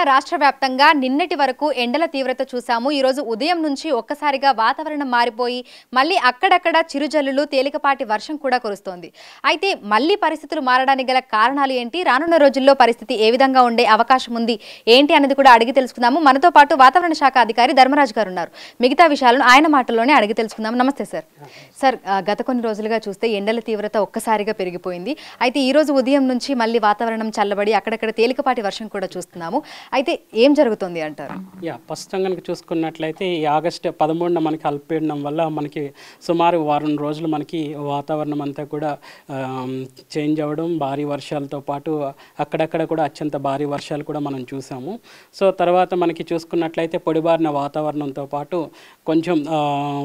రాష్ట్ర వ్యాప్తంగా నిన్నటి వరకు ఎండల తీవ్రత చూసాము. ఈ రోజు ఉదయం నుంచి ఒక్కసారిగా వాతావరణం మారిపోయి మళ్ళీ అక్కడక్కడ చిరుజల్లులు తేలికపాటి వర్షం కూడా కురుస్తోంది. అయితే మళ్ళీ పరిస్థితులు మారడానికి గల కారణాలు ఏంటి, రానున్న రోజుల్లో పరిస్థితి ఏ విధంగా ఉండే అవకాశం ఉంది ఏంటి అనేది కూడా అడిగి తెలుసుకుందాము. మనతో పాటు వాతావరణ శాఖ అధికారి ధర్మరాజు గారు ఉన్నారు. మిగతా విషయాలను ఆయన మాటల్లోనే అడిగి తెలుసుకుందాం. నమస్తే సార్. సార్, గత కొన్ని రోజులుగా చూస్తే ఎండల తీవ్రత ఒక్కసారిగా పెరిగిపోయింది. అయితే ఈ రోజు ఉదయం నుంచి మళ్ళీ వాతావరణం చల్లబడి అక్కడక్కడ తేలికపాటి వర్షం కూడా చూస్తున్నాము. అయితే ఏం జరుగుతుంది అంటారు? ప్రస్తుతం కనుక చూసుకున్నట్లయితే ఈ ఆగస్టు 13న మనకి అల్పపీడనం వల్ల మనకి సుమారు వారం రోజులు మనకి వాతావరణం అంతా కూడా చేంజ్ అవ్వడం, భారీ వర్షాలతో పాటు అక్కడక్కడ కూడా అత్యంత భారీ వర్షాలు కూడా మనం చూసాము. సో తర్వాత మనకి చూసుకున్నట్లయితే పొడిబారిన వాతావరణంతో పాటు కొంచెం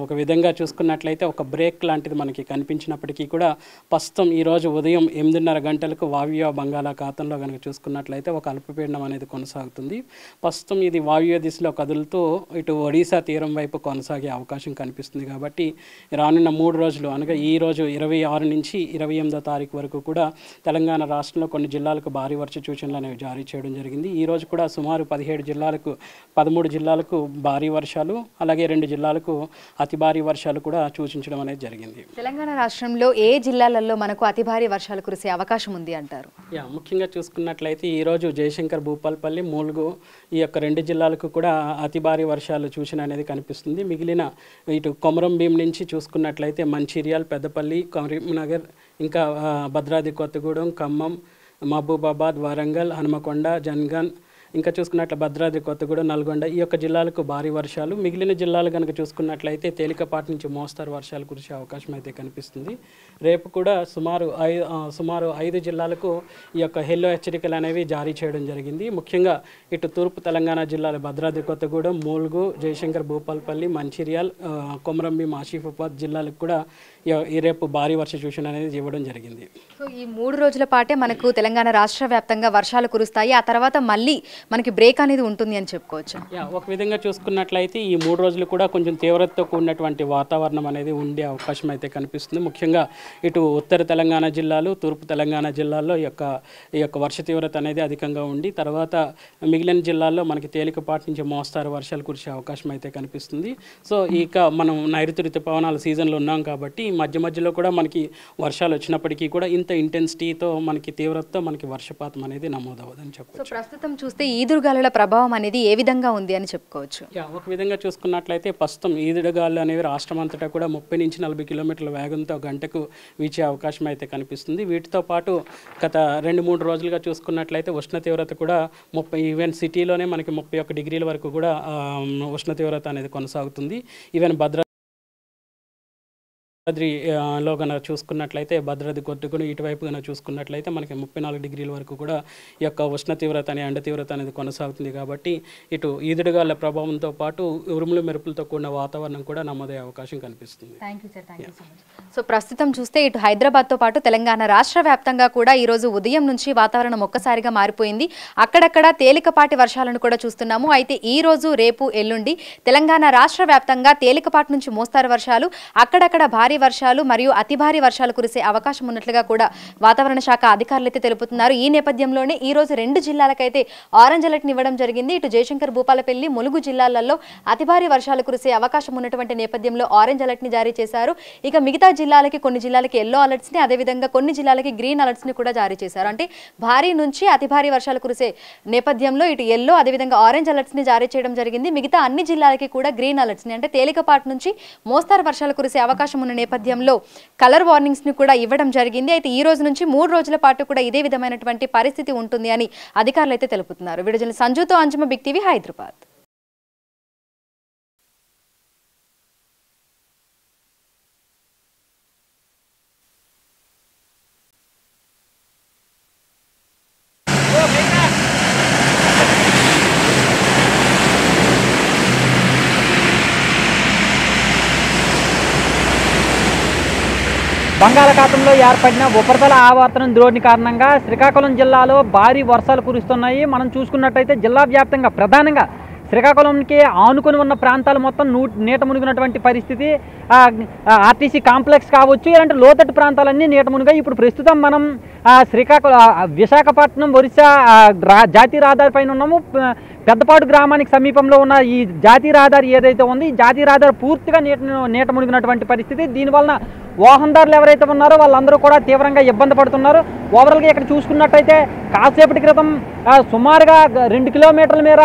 ఒక విధంగా చూసుకున్నట్లయితే ఒక బ్రేక్ లాంటిది మనకి కనిపించినప్పటికీ కూడా ప్రస్తుతం ఈరోజు ఉదయం 8:30 గంటలకు వాయువ్య బంగాళాఖాతంలో కనుక చూసుకున్నట్లయితే ఒక అల్పపీడనం అనేది కొనసాగుతుంది. ప్రస్తుతం ఇది వాయువ్య దిశలో కదులుతూ ఇటు ఒడిశా తీరం వైపు కొనసాగే అవకాశం కనిపిస్తుంది. కాబట్టి రానున్న 3 రోజులు అనగా ఈ రోజు 26 నుంచి 28వ తారీఖు వరకు కూడా తెలంగాణ రాష్ట్రంలో కొన్ని జిల్లాలకు భారీ వర్ష సూచనలు అనేవి జారీ చేయడం జరిగింది. ఈ రోజు కూడా సుమారు 13 జిల్లాలకు భారీ వర్షాలు, అలాగే 2 జిల్లాలకు అతి భారీ వర్షాలు కూడా సూచించడం అనేది జరిగింది. తెలంగాణ రాష్ట్రంలో ఏ జిల్లాలలో మనకు అతి భారీ వర్షాలు కురిసే అవకాశం ఉంది అంటారు? ముఖ్యంగా చూసుకున్నట్లయితే ఈరోజు జయశంకర్, భూపాలపల్లి, ములుగు ఈ యొక్క 2 జిల్లాలకు కూడా అతి భారీ వర్షాలు సూచన అనేది కనిపిస్తుంది. మిగిలిన ఇటు కొమరం భీం నుంచి చూసుకున్నట్లయితే మంచిర్యాల్, పెద్దపల్లి, కరీంనగర్, ఇంకా భద్రాద్రి కొత్తగూడెం, ఖమ్మం, మహబూబాబాద్, వరంగల్, హనుమకొండ, జన్గాన్, ఇంకా చూసుకున్నట్లు భద్రాద్రి కొత్తగూడెం, నల్గొండ ఈ యొక్క జిల్లాలకు భారీ వర్షాలు, మిగిలిన జిల్లాలు కనుక చూసుకున్నట్లయితే తేలికపాటి నుంచి మోస్తరు వర్షాలు కురిసే అవకాశం అయితే కనిపిస్తుంది. రేపు కూడా సుమారు 5 జిల్లాలకు ఈ యొక్క హెల్లో హెచ్చరికలు అనేవి జారీ చేయడం జరిగింది. ముఖ్యంగా ఇటు తూర్పు తెలంగాణ జిల్లాలు భద్రాద్రి కొత్తగూడెం, ములుగు, జయశంకర్, భూపాలపల్లి, మంచిర్యాల్, కొమరంభీం, ఆసిఫాబాద్ జిల్లాలకు కూడా ఈ రేపు భారీ వర్ష సూచన అనేది ఇవ్వడం జరిగింది. సో ఈ 3 రోజుల పాటే మనకు తెలంగాణ రాష్ట్ర వ్యాప్తంగా వర్షాలు కురుస్తాయి. ఆ తర్వాత మళ్ళీ మనకి బ్రేక్ అనేది ఉంటుంది అని చెప్పుకోవచ్చు. ఒక విధంగా చూసుకున్నట్లయితే ఈ 3 రోజులు కూడా కొంచెం తీవ్రతతో కూడినటువంటి వాతావరణం అనేది ఉండే అవకాశం అయితే కనిపిస్తుంది. ముఖ్యంగా ఇటు ఉత్తర తెలంగాణ జిల్లాలు, తూర్పు తెలంగాణ జిల్లాల్లో ఈ యొక్క వర్ష తీవ్రత అనేది అధికంగా ఉండి తర్వాత మిగిలిన జిల్లాల్లో మనకి తేలికపాటి నుంచి మోస్తారు వర్షాలు కురిసే అవకాశం అయితే కనిపిస్తుంది. సో ఇక మనం నైరుతి ఋతుపవనాల సీజన్లో ఉన్నాం కాబట్టి మధ్య మధ్యలో కూడా మనకి వర్షాలు వచ్చినప్పటికీ కూడా ఇంత ఇంటెన్సిటీతో మనకి తీవ్రతతో మనకి వర్షపాతం అనేది నమోదవదని చెప్పవచ్చు. ప్రస్తుతం చూస్తే ఈదురుగాలుల ప్రభావం అనేది ఏ విధంగా ఉంది అని చెప్పుకోవచ్చు? ఒక విధంగా చూసుకున్నట్లయితే ప్రస్తుతం ఈదురుగాలు అనేవి రాష్ట్రం అంతటా కూడా 30 నుంచి 40 కిలోమీటర్ల వేగంతో గంటకు వీచే అవకాశం అయితే కనిపిస్తుంది. వీటితో పాటు గత 2-3 రోజులుగా చూసుకున్నట్లయితే ఉష్ణ తీవ్రత కూడా 30, ఈవెన్ సిటీలోనే మనకి 31 డిగ్రీల వరకు కూడా ఉష్ణ తీవ్రత అనేది కొనసాగుతుంది. ఈవెన్ భద్రాద్రిలో కనుక చూసుకున్నట్లయితే భద్రాద్రి కొట్టుకుని ఇటువైపు కనుక చూసుకున్నట్లయితే మనకి 34 డిగ్రీల వరకు కూడా ఈ యొక్క ఉష్ణ తీవ్రత ఎండ తీవ్రత అనేది కొనసాగుతుంది. కాబట్టి ఇటు ఈదురుగాల ప్రభావంతో పాటు ఉరుములు మెరుపులతో కూడిన వాతావరణం కూడా నమోదయ్యే అవకాశం కనిపిస్తుంది. సో ప్రస్తుతం చూస్తే ఇటు హైదరాబాద్తో పాటు తెలంగాణ రాష్ట్ర వ్యాప్తంగా కూడా ఈరోజు ఉదయం నుంచి వాతావరణం ఒక్కసారిగా మారిపోయింది. అక్కడక్కడ తేలికపాటి వర్షాలను కూడా చూస్తున్నాము. అయితే ఈ రోజు, రేపు, ఎల్లుండి తెలంగాణ రాష్ట్ర వ్యాప్తంగా తేలికపాటి నుంచి మోస్తారు వర్షాలు, అక్కడక్కడ భారీ వర్షాలు మరియు అతి భారీ వర్షాలు కురిసే అవకాశం ఉన్నట్లుగా కూడా వాతావరణ శాఖ అధికారులు అయితే తెలుపుతున్నారు. ఈ నేపథ్యంలోనే ఈ రోజు 2 జిల్లాలకైతే ఆరెంజ్ అలర్ట్ ఇవ్వడం జరిగింది. ఇటు జయశంకర్, భూపాలపల్లి, ములుగు జిల్లాలలో అతి భారీ వర్షాలు కురిసే అవకాశం ఉన్నటువంటి నేపథ్యంలో ఆరెంజ్ అలర్ట్ ని జారీ చేశారు. ఇక మిగతా జిల్లాలకి కొన్ని జిల్లాలకి ఎల్లో అలర్ట్స్ ని, అదేవిధంగా కొన్ని జిల్లాలకి గ్రీన్ అలర్ట్స్ ని కూడా జారీ చేశారు. అంటే భారీ నుంచి అతి భారీ వర్షాలు కురిసే నేపథ్యంలో ఇటు ఎల్లో అదేవిధంగా ఆరెంజ్ అలర్ట్స్ ని జారీ చేయడం జరిగింది. మిగతా అన్ని జిల్లాలకి కూడా గ్రీన్ అలర్ట్స్ ని, అంటే తేలికపాటి నుంచి మోస్తారు వర్షాలు కురిసే అవకాశం ఉన్న నేపథ్యంలో కలర్ వార్నింగ్స్ ని కూడా ఇవ్వడం జరిగింది. అయితే ఈ రోజు నుంచి 3 రోజుల పాటు కూడా ఇదే విధమైనటువంటి పరిస్థితి ఉంటుంది అని అధికారులు అయితే తెలుపుతున్నారు. వీడియో సంజుతో అంజుమ, బిగ్ టీవీ, హైదరాబాద్. బంగాళాఖాతంలో ఏర్పడిన ఉపరితల ఆవర్తనం ద్రోణి కారణంగా శ్రీకాకుళం జిల్లాలో భారీ వర్షాలు కురుస్తున్నాయి. మనం చూసుకున్నట్టయితే జిల్లా వ్యాప్తంగా ప్రధానంగా శ్రీకాకుళంకి ఆనుకొని ఉన్న ప్రాంతాలు మొత్తం నీట మునిగినటువంటి పరిస్థితి. ఆర్టీసీ కాంప్లెక్స్ కావచ్చు, ఇలాంటి లోతట్టు ప్రాంతాలన్నీ నీట మునిగాయి. ఇప్పుడు ప్రస్తుతం మనం విశాఖపట్నం ఒరిస్సా జాతీయ రహదారి పైన ఉన్నాము. పెద్దపాడు గ్రామానికి సమీపంలో ఉన్న ఈ జాతీయ రహదారి ఏదైతే ఉందో, ఈ జాతీయ రహదారి పూర్తిగా నీట మునిగినటువంటి పరిస్థితి. దీనివలన వాహనదారులు ఎవరైతే ఉన్నారో వాళ్ళందరూ కూడా తీవ్రంగా ఇబ్బంది పడుతున్నారు. ఓవరాల్గా ఇక్కడ చూసుకున్నట్టయితే కాసేపటి క్రితం సుమారుగా 2 కిలోమీటర్ల మేర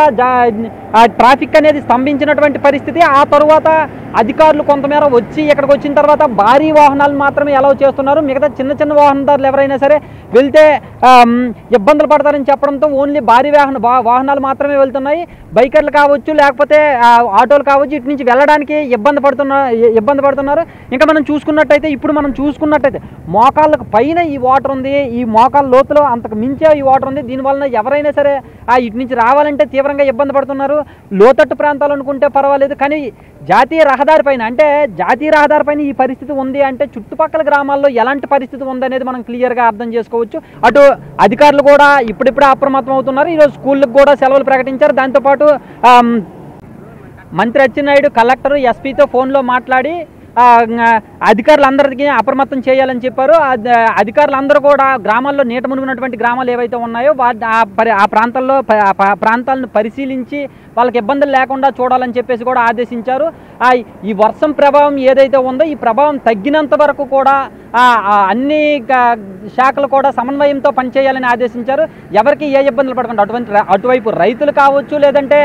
ట్రాఫిక్ అనేది స్తంభించినటువంటి పరిస్థితి. ఆ తరువాత అధికారులు కొంతమేర వచ్చి ఇక్కడికి వచ్చిన తర్వాత భారీ వాహనాలు మాత్రమే అలౌ చేస్తున్నారు. మిగతా చిన్న చిన్న వాహనదారులు ఎవరైనా సరే వెళ్తే ఇబ్బందులు పడతారని చెప్పడంతో ఓన్లీ భారీ వాహనాలు మాత్రమే వెళ్తున్నాయి. బైకర్లు కావచ్చు, లేకపోతే ఆటోలు కావచ్చు, ఇటు నుంచి వెళ్ళడానికి ఇబ్బంది పడుతున్నారు. ఇంకా మనం చూసుకున్నట్టయితే మోకాళ్ళకు పైన ఈ వాటర్ ఉంది, ఈ మోకాళ్ళ లోతులో అంతకు మించే ఈ వాటర్ ఉంది. దీనివల్ల ఎవరైనా సరే ఇటు నుంచి రావాలంటే తీవ్రంగా ఇబ్బంది పడుతున్నారు. లోతట్టు ప్రాంతాలు అనుకుంటే పర్వాలేదు, కానీ జాతీయ రహదారి పైన ఈ పరిస్థితి ఉంది అంటే చుట్టుపక్కల గ్రామాల్లో ఎలాంటి పరిస్థితి ఉందనేది మనం క్లియర్గా అర్థం చేసుకోవచ్చు. అటు అధికారులు కూడా ఇప్పుడిప్పుడే అప్రమత్తం అవుతున్నారు. ఈరోజు స్కూళ్ళకు కూడా సెలవులు ప్రకటించారు. దాంతోపాటు మంత్రి అచ్చెన్నాయుడు కలెక్టర్ ఎస్పీతో ఫోన్లో మాట్లాడి అధికారులందరికీ అప్రమత్తం చేయాలని చెప్పారు. అధికారులందరూ కూడా గ్రామాల్లో నీట మునిగినటువంటి గ్రామాలు ఏవైతే ఉన్నాయో ఆ ప్రాంతాలను పరిశీలించి వాళ్ళకి ఇబ్బందులు లేకుండా చూడాలని చెప్పేసి కూడా ఆదేశించారు. ఈ వర్షం ప్రభావం ఏదైతే ఉందో ఈ ప్రభావం తగ్గినంత వరకు కూడా అన్ని శాఖలు కూడా సమన్వయంతో పనిచేయాలని ఆదేశించారు. ఎవరికి ఏ ఇబ్బందులు పడకుండా అటువైపు రైతులు కావచ్చు, లేదంటే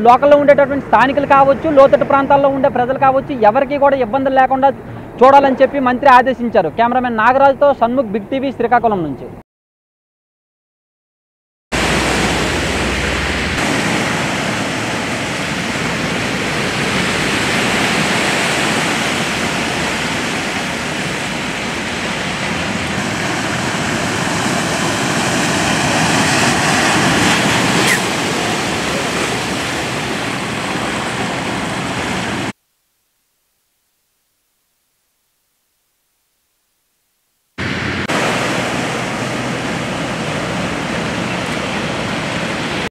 లోకల్లో ఉండేటటువంటి స్థానికులు కావచ్చు, లోతట్టు ప్రాంతాల్లో ఉండే ప్రజలు కావచ్చు, ఎవరికి కూడా ఇబ్బందులు లేకుండా చూడాలని చెప్పి మంత్రి ఆదేశించారు. కెమెరామెన్ నాగరాజుతో షణ్ముఖ్, బిగ్ టీవీ, శ్రీకాకుళం నుంచి.